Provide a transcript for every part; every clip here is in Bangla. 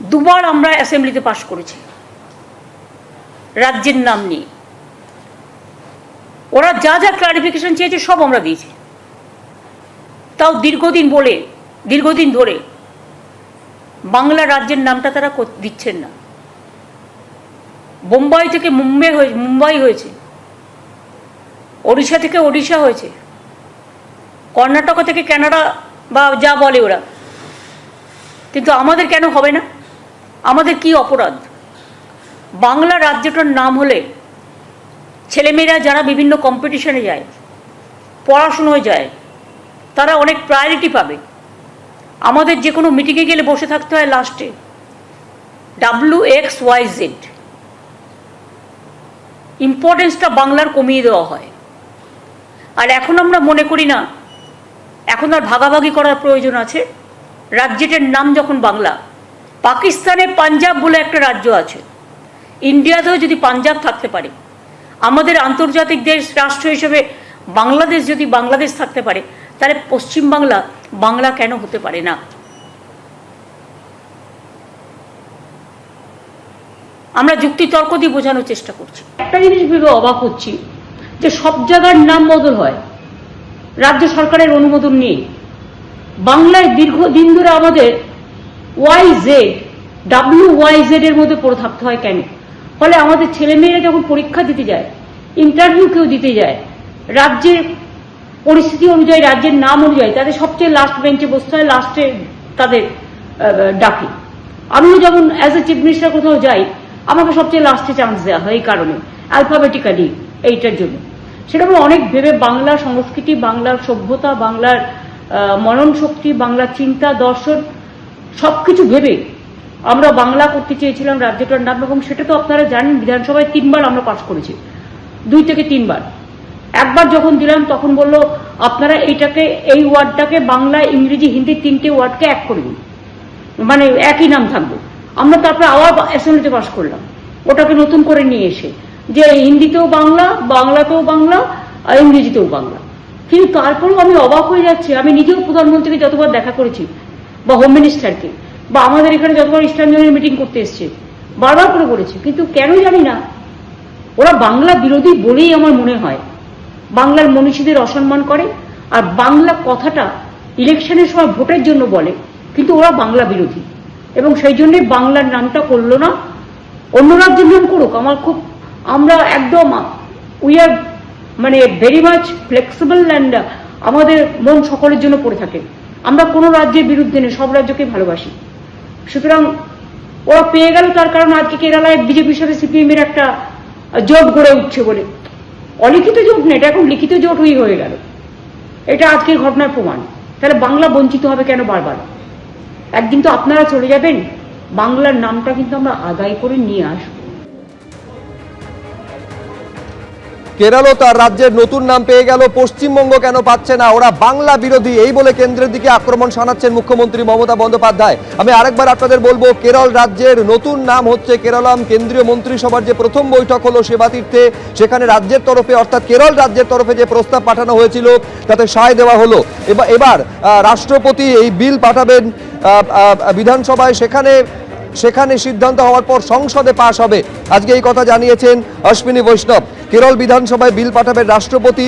দুবার আমরা অ্যাসেম্বলিতে পাশ করেছি রাজ্যের নাম নিয়ে। ওরা যা যা ক্লারিফিকেশন চেয়েছে সব আমরা দিয়েছি। তাও দীর্ঘদিন ধরে বাংলা রাজ্যের নামটা তারা দিচ্ছেন না। বোম্বাই থেকে মুম্বাই হয়েছে, ওড়িশা থেকে ওড়িশা হয়েছে, কর্ণাটক থেকে কানাডা বা যা বলে ওরা, কিন্তু আমাদের কেন হবে না? আমাদের কি অপরাধ? বাংলা রাজ্যটার নাম হলে ছেলেমেয়েরা যারা বিভিন্ন কম্পিটিশনে যায়, পড়াশুনোয় যায়, তারা অনেক প্রায়োরিটি পাবে। আমাদের যে কোনো মিটিংয়ে গেলে বসে থাকতে হয় লাস্টে WXYZ, ইম্পর্টেন্সটা বাংলার কমিয়ে দেওয়া হয়। আর এখন আমরা মনে করি না এখন আর ভাগাভাগি করার প্রয়োজন আছে। রাজ্যটার নাম যখন বাংলা, পাকিস্তানে পাঞ্জাব বলে একটা রাজ্য আছে, ইন্ডিয়াতেও যদি পাঞ্জাব থাকতে পারে, আমাদের আন্তর্জাতিক রাষ্ট্র হিসেবে বাংলাদেশ যদি বাংলাদেশ থাকতে পারে, তাহলে পশ্চিমবাংলা বাংলা কেন হতে পারে না? আমরা যুক্তিতর্ক দিয়ে বোঝানোর চেষ্টা করছি। একটা জিনিস ভেবে অবাক হচ্ছি যে সব জায়গার নাম বদল হয় রাজ্য সরকারের অনুমোদন নিয়ে। বাংলায় দীর্ঘদিন ধরে আমাদের WYZ এর মধ্যে পড়ে থাকতে হয় কেন? ফলে আমাদের ছেলেমেয়েরা যখন পরীক্ষা দিতে যায়, ইন্টারভিউ কেউ দিতে যায়, রাজ্যের পরিস্থিতি অনুযায়ী, রাজ্যের নাম অনুযায়ী তাদের সবচেয়ে লাস্ট বেঞ্চে বসতে হয়, লাস্টে তাদের ডাকে। আমিও যেমন অ্যাজ এ চিফ মিনিস্টার কোথাও যাই, আমাকে সবচেয়ে লাস্টে চান্স দেওয়া হয় এই কারণে, অ্যালফাবেটিক্যালি, এইটার জন্য। সেরকম অনেক ভেবে বাংলা সংস্কৃতি, বাংলার সভ্যতা, বাংলার মনন শক্তি, বাংলার চিন্তা দর্শন সবকিছু ভেবে আমরা বাংলা করতে চেয়েছিলাম রাজ্যটার নাম। এবং সেটা তো আপনারা জানেন, বিধানসভায় 3 বার আমরা পাশ করেছি, 2 থেকে 3 বার। একবার যখন দিলাম তখন বলল আপনারা এই ওয়ার্ডটাকে বাংলা, ইংরেজি, হিন্দি 3টে ওয়ার্ডকে এক করে দিন, মানে একই নাম থাকবে। আমরা তারপরে আবার অ্যাসেম্বলিতে পাশ করলাম ওটাকে নতুন করে নিয়ে এসে, যে হিন্দিতেও বাংলা, বাংলাতেও বাংলা, আর ইংরেজিতেও বাংলা। কিন্তু তারপরেও আমি অবাক হয়ে যাচ্ছি। আমি নিজেও প্রধানমন্ত্রীকে যতবার দেখা করেছি, বা হোম মিনিস্টারকে, বা আমাদের এখানে যতবার ইস্টার্ন জোনের মিটিং করতে এসছে, বারবার করে বলেছি, কিন্তু কেন জানি না ওরা বাংলা বিরোধী বলেই আমার মনে হয়। বাংলার মনীষীদের অসম্মান করে, আর বাংলা কথাটা ইলেকশনের সময় ভোটের জন্য বলে, কিন্তু ওরা বাংলা বিরোধী। এবং সেই জন্যই বাংলার নামটা করলো না, অন্য রাজ্যের নাম করুক। আমরা একদম উই আর মানে ভেরি মাচ ফ্লেক্সিবল, অ্যান্ড আমাদের মন সকলের জন্য পড়ে থাকে। আমরা কোনো রাজ্যের বিরুদ্ধে নেই, সব রাজ্যকে ভালোবাসি। সুতরাং ওরা পেয়ে গেল, তার কারণ আজকে কেরালায় বিজেপির সাথে সিপিএম এর একটা জোট গড়ে উঠছে বলে। অলিখিত জোট না, এটা এখন লিখিত জোট হয়ে গেল। এটা আজকের ঘটনার প্রমাণ। তাহলে বাংলা বঞ্চিত হবে কেন বারবার? একদিন তো আপনারা চলে যাবেন, বাংলার নামটা কিন্তু আমরা আদায় করে নিয়ে আসবো। কেরলও তার রাজ্যের নতুন নাম পেয়ে গেল, পশ্চিমবঙ্গ কেন পাচ্ছে না? ওরা বাংলা বিরোধী, এই বলে কেন্দ্রের দিকে আক্রমণ শানাচ্ছেন মুখ্যমন্ত্রী মমতা বন্দ্যোপাধ্যায়। আমি আরেকবার আপনাদের বলবো, কেরল রাজ্যের নতুন নাম হচ্ছে কেরলম। কেন্দ্রীয় মন্ত্রিসভার যে প্রথম বৈঠক হলো সেবাতীর্থে, সেখানে রাজ্যের তরফে, অর্থাৎ কেরল রাজ্যের তরফে যে প্রস্তাব পাঠানো হয়েছিল তাতে সায় দেওয়া হলো। এবার রাষ্ট্রপতি এই বিল পাঠাবেন বিধানসভায়, সেখানে সিদ্ধান্ত হওয়ার পর সংসদে পাশ হবে। আজকে এই কথা জানিয়েছেন অশ্বিনী বৈষ্ণব। কেরল বিধানসভায় বিল পাঠাবেন রাষ্ট্রপতি।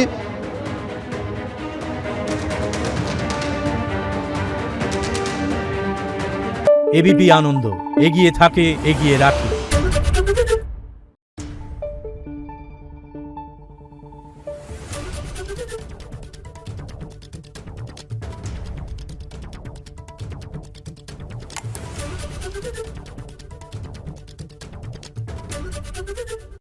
এবিপি আনন্দ, এগিয়ে থাকে, এগিয়ে রাখে। Thank you.